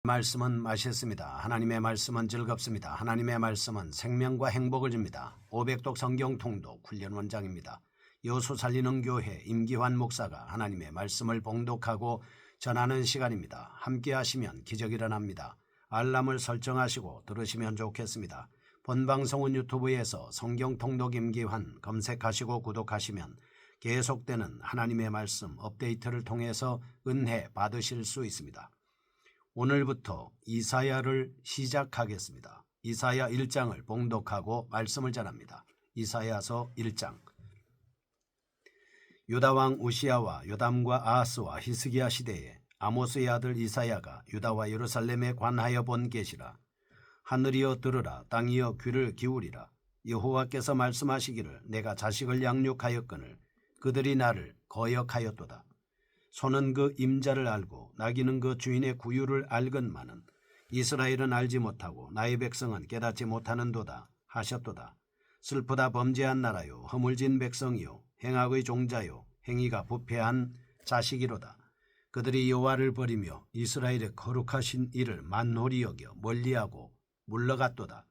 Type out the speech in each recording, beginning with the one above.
말씀은 맛있습니다. 하나님의 말씀은 즐겁습니다. 하나님의 말씀은 생명과 행복을 줍니다. 500독 성경 통독 훈련 원장입니다. 여수 살리는 교회 임기환 목사가 하나님의 말씀을 봉독하고 전하는 시간입니다. 함께 하시면 기적이 일어납니다. 알람을 설정하시고 들으시면 좋겠습니다. 본 방송은 유튜브에서 성경 통독 임기환 검색하시고 구독하시면 계속되는 하나님의 말씀 업데이트를 통해서 은혜 받으실 수 있습니다. 오늘부터 이사야를 시작하겠습니다. 이사야 1장을 봉독하고 말씀을 전합니다. 이사야서 1장. 유다왕 우시야와 요담과 아하스와 히스기야 시대에 아모스의 아들 이사야가 유다와 예루살렘에 관하여 본 계시라. 하늘이여 들으라, 땅이여 귀를 기울이라. 여호와께서 말씀하시기를 내가 자식을 양육하였거늘 그들이 나를 거역하였도다. 소는 그 임자를 알고 나귀는 그 주인의 구유를 알건만은 이스라엘은 알지 못하고 나의 백성은 깨닫지 못하는도다 하셨도다. 슬프다 범죄한 나라요 허물진 백성이요 행악의 종자요 행위가 부패한 자식이로다. 그들이 여호와를 버리며 이스라엘의 거룩하신 이를 만홀히 여겨 멀리하고 물러갔도다.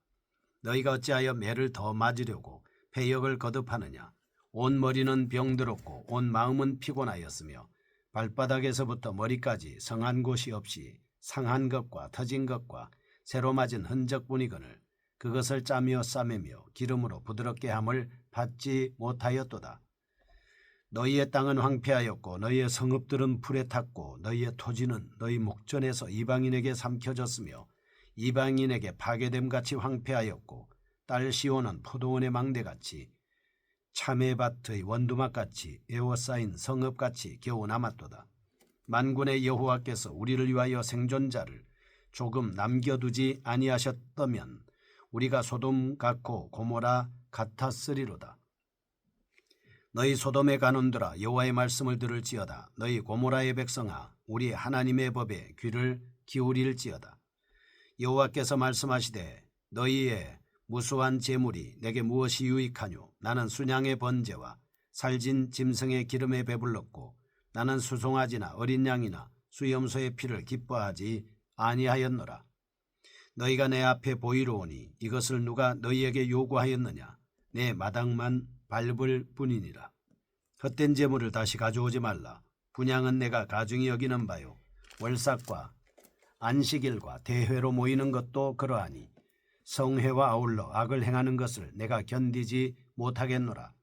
너희가 어찌하여 매를 더 맞으려고 패역을 거듭하느냐. 온 머리는 병들었고 온 마음은 피곤하였으며 발바닥에서부터 머리까지 성한 곳이 없이 상한 것과 터진 것과 새로 맞은 흔적뿐이거늘 그것을 짜며 싸매며 기름으로 부드럽게 함을 받지 못하였도다. 너희의 땅은 황폐하였고 너희의 성읍들은 불에 탔고 너희의 토지는 너희 목전에서 이방인에게 삼켜졌으며 이방인에게 파괴됨같이 황폐하였고 딸 시온은 포도원의 망대같이 참외밭의 원두막같이 에워싸인 성읍같이 겨우 남았도다. 만군의 여호와께서 우리를 위하여 생존자를 조금 남겨두지 아니하셨다면 우리가 소돔 같고 고모라 같았으리로다. 너희 소돔에 가는들아 여호와의 말씀을 들을지어다. 너희 고모라의 백성아 우리 하나님의 법에 귀를 기울일지어다. 여호와께서 말씀하시되 너희의 무수한 재물이 내게 무엇이 유익하뇨. 나는 순양의 번제와 살진 짐승의 기름에 배불렀고 나는 수송아지나 어린 양이나 수염소의 피를 기뻐하지 아니하였노라. 너희가 내 앞에 보이러 오니 이것을 누가 너희에게 요구하였느냐. 내 마당만 밟을 뿐이니라. 헛된 재물을 다시 가져오지 말라. 분향은 내가 가중히 여기는 바요 월삭과 안식일과 대회로 모이는 것도 그러하니 성회와 아울러 악을 행하는 것을 내가 견디지 못하겠노라.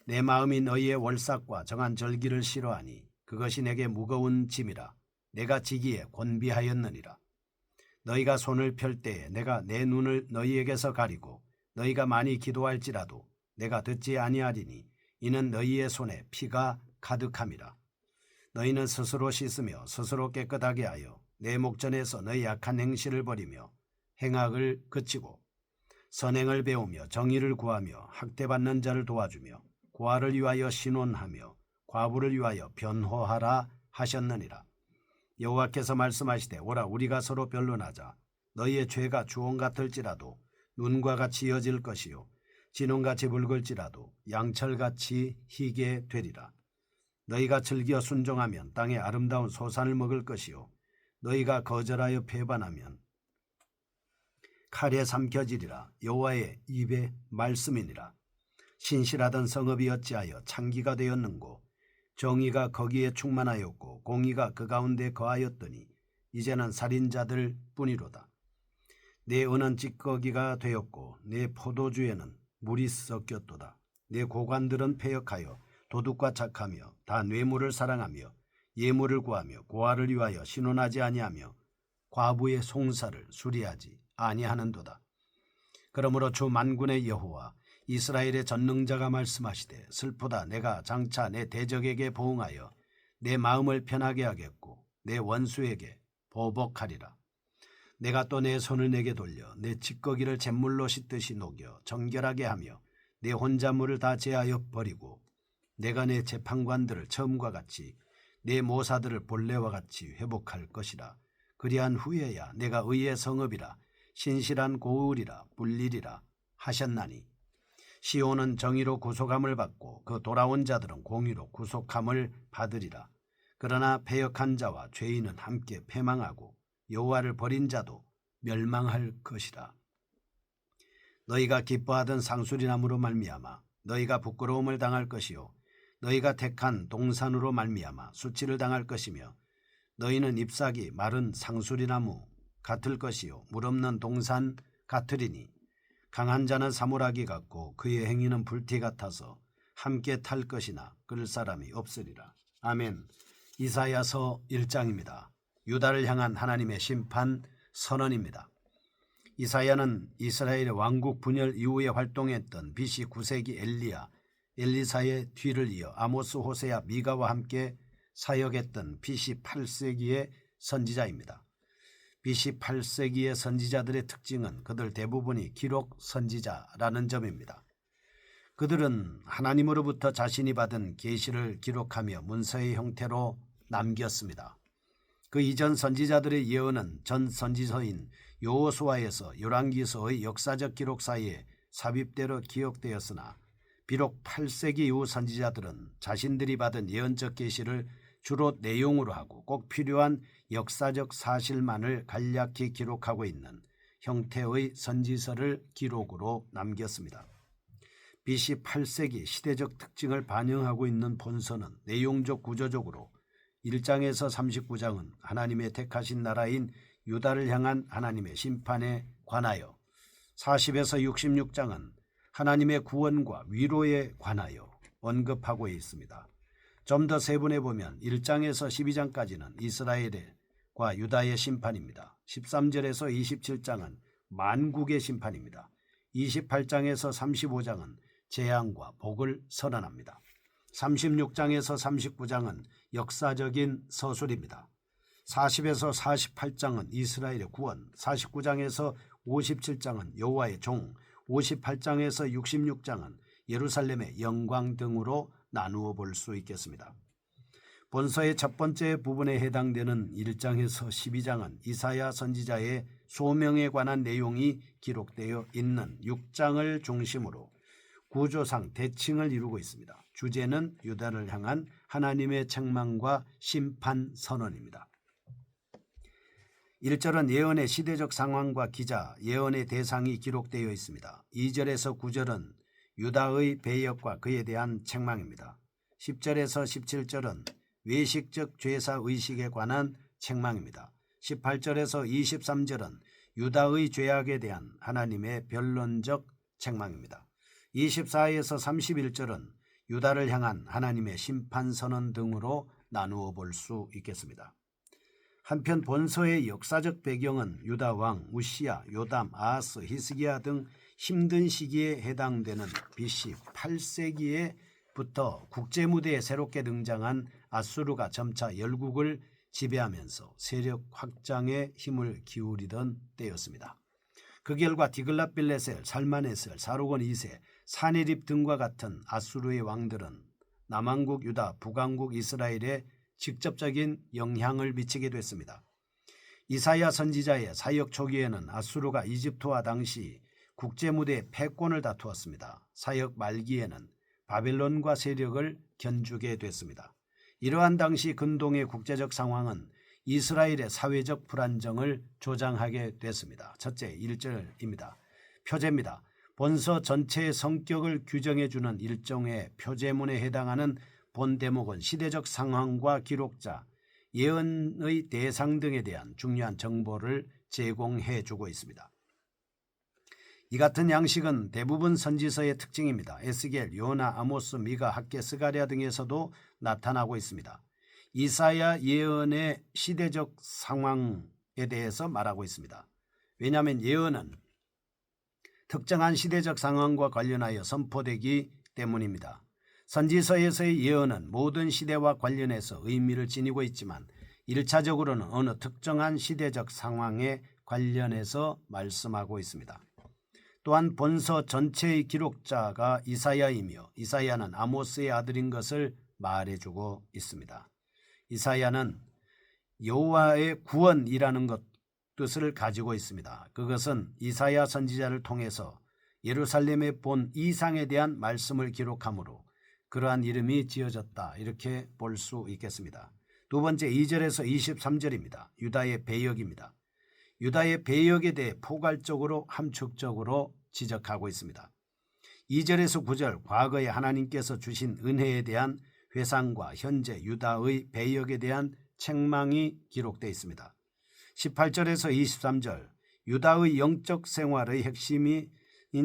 내 마음이 너희의 월삭과 정한 절기를 싫어하니 그것이 내게 무거운 짐이라. 내가 지기에 곤비하였느니라. 너희가 손을 펼 때에 내가 내 눈을 너희에게서 가리고 너희가 많이 기도할지라도 내가 듣지 아니하리니 이는 너희의 손에 피가 가득함이라. 너희는 스스로 씻으며 스스로 깨끗하게 하여 내 목전에서 너희 약한 행실을 버리며 행악을 그치고 선행을 배우며 정의를 구하며 학대받는 자를 도와주며 고아를 위하여 신원하며 과부를 위하여 변호하라 하셨느니라. 여호와께서 말씀하시되 오라 우리가 서로 변론하자. 너희의 죄가 주홍 같을지라도 눈과 같이 여질 것이요 진홍같이 붉을지라도 양철같이 희게 되리라. 너희가 즐겨 순종하면 땅의 아름다운 소산을 먹을 것이요 너희가 거절하여 배반하면 칼에 삼켜지리라. 여호와의 입의 말씀이니라. 신실하던 성읍이 어찌하여 창기가 되었는고 정의가 거기에 충만하였고 공의가 그 가운데 거하였더니 이제는 살인자들 뿐이로다. 내 은은 찌꺼기가 되었고 내 포도주에는 물이 섞였도다. 내 고관들은 패역하여 도둑과 착하며 다 뇌물을 사랑하며 예물을 구하며 고아를 위하여 신원하지 아니하며 과부의 송사를 수리하지 아니하는도다. 그러므로 주 만군의 여호와 이스라엘의 전능자가 말씀하시되 슬프다. 내가 장차 내 대적에게 보응하여 내 마음을 편하게 하겠고 내 원수에게 보복하리라. 내가 또 내 손을 내게 돌려 내 찌꺼기를 잿물로 씻듯이 녹여 정결하게 하며 내 혼자물을 다 제하여 버리고 내가 내 재판관들을 처음과 같이 내 모사들을 본래와 같이 회복할 것이라. 그리한 후에야 내가 의의 성읍이라 신실한 고을이라 불리리라 하셨나니 시온은 정의로 구속함을 받고 그 돌아온 자들은 공의로 구속함을 받으리라. 그러나 패역한 자와 죄인은 함께 패망하고 여호와를 버린 자도 멸망할 것이라. 너희가 기뻐하던 상수리나무로 말미암아 너희가 부끄러움을 당할 것이요 너희가 택한 동산으로 말미암아 수치를 당할 것이며 너희는 잎사귀 마른 상수리나무 같을 것이요 물 없는 동산 같으리니 강한 자는 사물하기 같고 그의 행위는 불티 같아서 함께 탈 것이나 끌 사람이 없으리라. 아멘. 이사야서 1장입니다. 유다를 향한 하나님의 심판 선언입니다. 이사야는 이스라엘의 왕국 분열 이후에 활동했던 BC 9세기 엘리사의 뒤를 이어 아모스, 호세야, 미가와 함께 사역했던 BC 8세기의 선지자입니다. BC 8세기의 선지자들의 특징은 그들 대부분이 기록 선지자라는 점입니다. 그들은 하나님으로부터 자신이 받은 계시를 기록하며 문서의 형태로 남겼습니다. 그 이전 선지자들의 예언은 전 선지서인 여호수아에서 열왕기서의 역사적 기록 사이에 삽입대로 기억되었으나 비록 8세기 이후 선지자들은 자신들이 받은 예언적 계시를 주로 내용으로 하고 꼭 필요한 역사적 사실만을 간략히 기록하고 있는 형태의 선지서를 기록으로 남겼습니다. BC 8세기 시대적 특징을 반영하고 있는 본서는 내용적 구조적으로 1장에서 39장은 하나님의 택하신 나라인 유다를 향한 하나님의 심판에 관하여 40에서 66장은 하나님의 구원과 위로에 관하여 언급하고 있습니다. 좀 더 세분해 보면 1장에서 12장까지는 이스라엘과 유다의 심판입니다. 13절에서 27장은 만국의 심판입니다. 28장에서 35장은 재앙과 복을 선언합니다. 36장에서 39장은 역사적인 서술입니다. 40에서 48장은 이스라엘의 구원, 49장에서 57장은 여호와의 종, 58장에서 66장은 예루살렘의 영광 등으로 나누어 볼 수 있겠습니다. 본서의 첫 번째 부분에 해당되는 1장에서 12장은 이사야 선지자의 소명에 관한 내용이 기록되어 있는 6장을 중심으로 구조상 대칭을 이루고 있습니다. 주제는 유다를 향한 하나님의 책망과 심판 선언입니다. 1절은 예언의 시대적 상황과 기자, 예언의 대상이 기록되어 있습니다. 2절에서 9절은 유다의 배역과 그에 대한 책망입니다. 10절에서 17절은 외식적 죄사 의식에 관한 책망입니다. 18절에서 23절은 유다의 죄악에 대한 하나님의 변론적 책망입니다. 24에서 31절은 유다를 향한 하나님의 심판 선언 등으로 나누어 볼 수 있겠습니다. 한편 본서의 역사적 배경은 유다 왕 우시야, 요담, 아하스, 히스기야 등 힘든 시기에 해당되는 BC 8세기에부터 국제무대에 새롭게 등장한 아수르가 점차 열국을 지배하면서 세력 확장에 힘을 기울이던 때였습니다. 그 결과 디글랏빌레셀, 살마네셀, 사르곤 2세, 사네립 등과 같은 아수르의 왕들은 남왕국 유다, 북왕국 이스라엘에 직접적인 영향을 미치게 됐습니다. 이사야 선지자의 사역 초기에는 아수르가 이집트와 당시 국제무대의 패권을 다투었습니다. 사역 말기에는 바벨론과 세력을 견주게 됐습니다. 이러한 당시 근동의 국제적 상황은 이스라엘의 사회적 불안정을 조장하게 됐습니다. 첫째, 1절입니다. 표제입니다. 본서 전체의 성격을 규정해주는 일종의 표제문에 해당하는 본 대목은 시대적 상황과 기록자, 예언의 대상 등에 대한 중요한 정보를 제공해주고 있습니다. 이 같은 양식은 대부분 선지서의 특징입니다. 에스겔, 요나, 아모스, 미가, 학개, 스가랴 등에서도 나타나고 있습니다. 이사야 예언의 시대적 상황에 대해서 말하고 있습니다. 왜냐하면 예언은 특정한 시대적 상황과 관련하여 선포되기 때문입니다. 선지서에서의 예언은 모든 시대와 관련해서 의미를 지니고 있지만 1차적으로는 어느 특정한 시대적 상황에 관련해서 말씀하고 있습니다. 또한 본서 전체의 기록자가 이사야이며 이사야는 아모스의 아들인 것을 말해주고 있습니다. 이사야는 여호와의 구원이라는 뜻을 가지고 있습니다. 그것은 이사야 선지자를 통해서 예루살렘에 본 이상에 대한 말씀을 기록하므로 그러한 이름이 지어졌다, 이렇게 볼 수 있겠습니다. 두 번째 2절에서 23절입니다. 유다의 배역입니다. 유다의 배역에 대해 포괄적으로 함축적으로 지적하고 있습니다. 2절에서 9절 과거에 하나님께서 주신 은혜에 대한 회상과 현재 유다의 배역에 대한 책망이 기록되어 있습니다. 18절에서 23절 유다의 영적 생활의 핵심인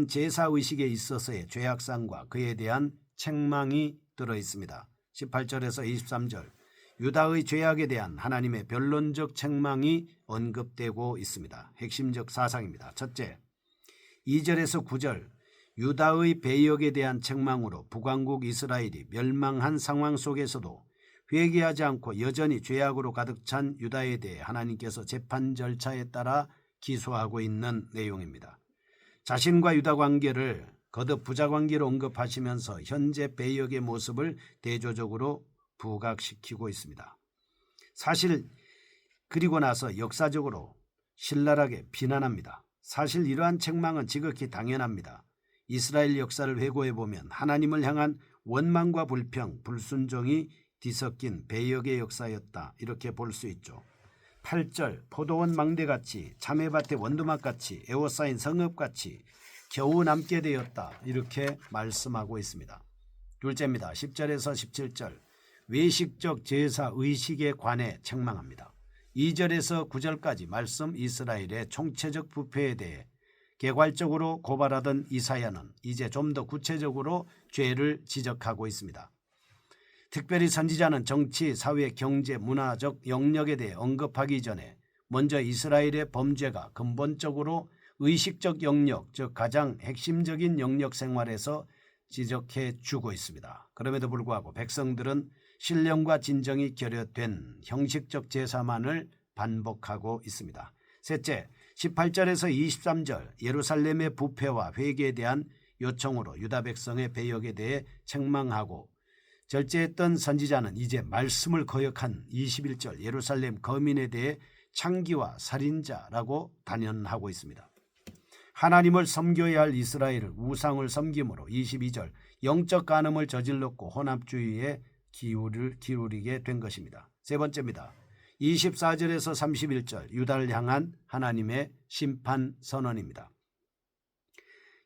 제사의식에 있어서의 죄악상과 그에 대한 책망이 들어 있습니다. 18절에서 23절 유다의 죄악에 대한 하나님의 변론적 책망이 언급되고 있습니다. 핵심적 사상입니다. 첫째, 2절에서 9절 유다의 배역에 대한 책망으로 북왕국 이스라엘이 멸망한 상황 속에서도 회개하지 않고 여전히 죄악으로 가득 찬 유다에 대해 하나님께서 재판 절차에 따라 기소하고 있는 내용입니다. 자신과 유다 관계를 거듭 부자 관계로 언급하시면서 현재 배역의 모습을 대조적으로 부각시키고 있습니다. 사실 그리고 나서 역사적으로 신랄하게 비난합니다. 사실 이러한 책망은 지극히 당연합니다. 이스라엘 역사를 회고해 보면 하나님을 향한 원망과 불평, 불순종이 뒤섞인 배역의 역사였다. 이렇게 볼 수 있죠. 8절 포도원 망대같이 자매밭의 원두막같이 에워싸인 성읍같이 겨우 남게 되었다. 이렇게 말씀하고 있습니다. 둘째입니다. 10절에서 17절 외식적 제사 의식에 관해 책망합니다. 2절에서 9절까지 말씀 이스라엘의 총체적 부패에 대해 개괄적으로 고발하던 이사야는 이제 좀 더 구체적으로 죄를 지적하고 있습니다. 특별히 선지자는 정치, 사회, 경제, 문화적 영역에 대해 언급하기 전에 먼저 이스라엘의 범죄가 근본적으로 의식적 영역, 즉 가장 핵심적인 영역 생활에서 지적해 주고 있습니다. 그럼에도 불구하고 백성들은 신령과 진정이 결여된 형식적 제사만을 반복하고 있습니다. 셋째, 18절에서 23절 예루살렘의 부패와 회개에 대한 요청으로 유다 백성의 배역에 대해 책망하고 절제했던 선지자는 이제 말씀을 거역한 21절 예루살렘 거민에 대해 창기와 살인자라고 단언하고 있습니다. 하나님을 섬겨야 할 이스라엘을 우상을 섬김으로 22절 영적 간음을 저질렀고 혼합주의에 기울이게 된 것입니다. 세 번째입니다. 24절에서 31절 유다를 향한 하나님의 심판 선언입니다.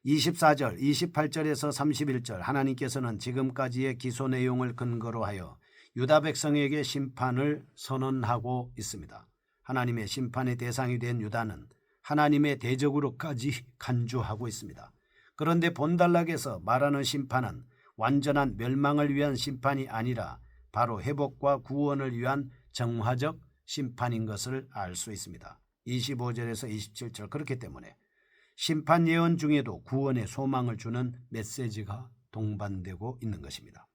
24절, 28절에서 31절 하나님께서는 지금까지의 기소 내용을 근거로 하여 유다 백성에게 심판을 선언하고 있습니다. 하나님의 심판의 대상이 된 유다는 하나님의 대적으로까지 간주하고 있습니다. 그런데 본단락에서 말하는 심판은 완전한 멸망을 위한 심판이 아니라 바로 회복과 구원을 위한 정화적 심판인 것을 알 수 있습니다. 25절에서 27절 그렇기 때문에 심판 예언 중에도 구원의 소망을 주는 메시지가 동반되고 있는 것입니다.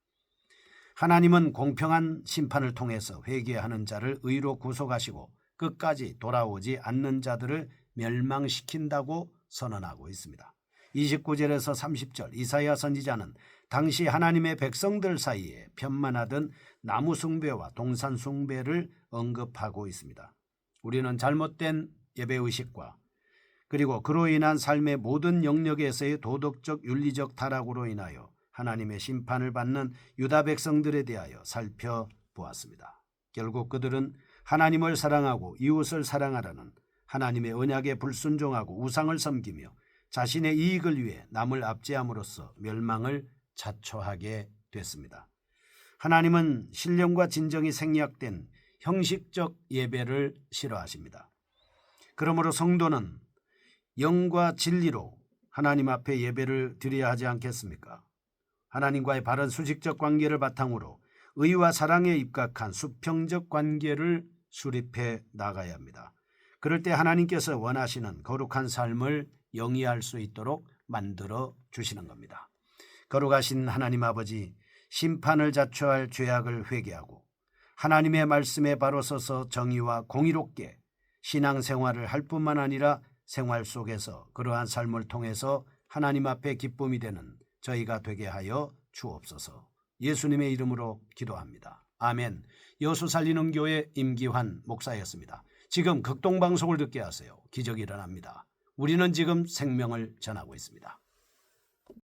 하나님은 공평한 심판을 통해서 회개하는 자를 의로 구속하시고 끝까지 돌아오지 않는 자들을 멸망시킨다고 선언하고 있습니다. 29절에서 30절 이사야 선지자는 당시 하나님의 백성들 사이에 편만하던 나무 숭배와 동산 숭배를 언급하고 있습니다. 우리는 잘못된 예배의식과 그리고 그로 인한 삶의 모든 영역에서의 도덕적 윤리적 타락으로 인하여 하나님의 심판을 받는 유다 백성들에 대하여 살펴보았습니다. 결국 그들은 하나님을 사랑하고 이웃을 사랑하라는 하나님의 언약에 불순종하고 우상을 섬기며 자신의 이익을 위해 남을 압제함으로써 멸망을 자초하게 됐습니다. 하나님은 신령과 진정이 생략된 형식적 예배를 싫어하십니다. 그러므로 성도는 영과 진리로 하나님 앞에 예배를 드려야 하지 않겠습니까? 하나님과의 바른 수직적 관계를 바탕으로 의와 사랑에 입각한 수평적 관계를 수립해 나가야 합니다. 그럴 때 하나님께서 원하시는 거룩한 삶을 영위할 수 있도록 만들어 주시는 겁니다. 거룩하신 하나님 아버지, 심판을 자초할 죄악을 회개하고 하나님의 말씀에 바로 서서 정의와 공의롭게 신앙생활을 할 뿐만 아니라 생활 속에서 그러한 삶을 통해서 하나님 앞에 기쁨이 되는 저희가 되게 하여 주옵소서. 예수님의 이름으로 기도합니다. 아멘. 여수 살리는 교회 임기환 목사였습니다. 지금 극동방송을 듣게 하세요. 기적이 일어납니다. 우리는 지금 생명을 전하고 있습니다.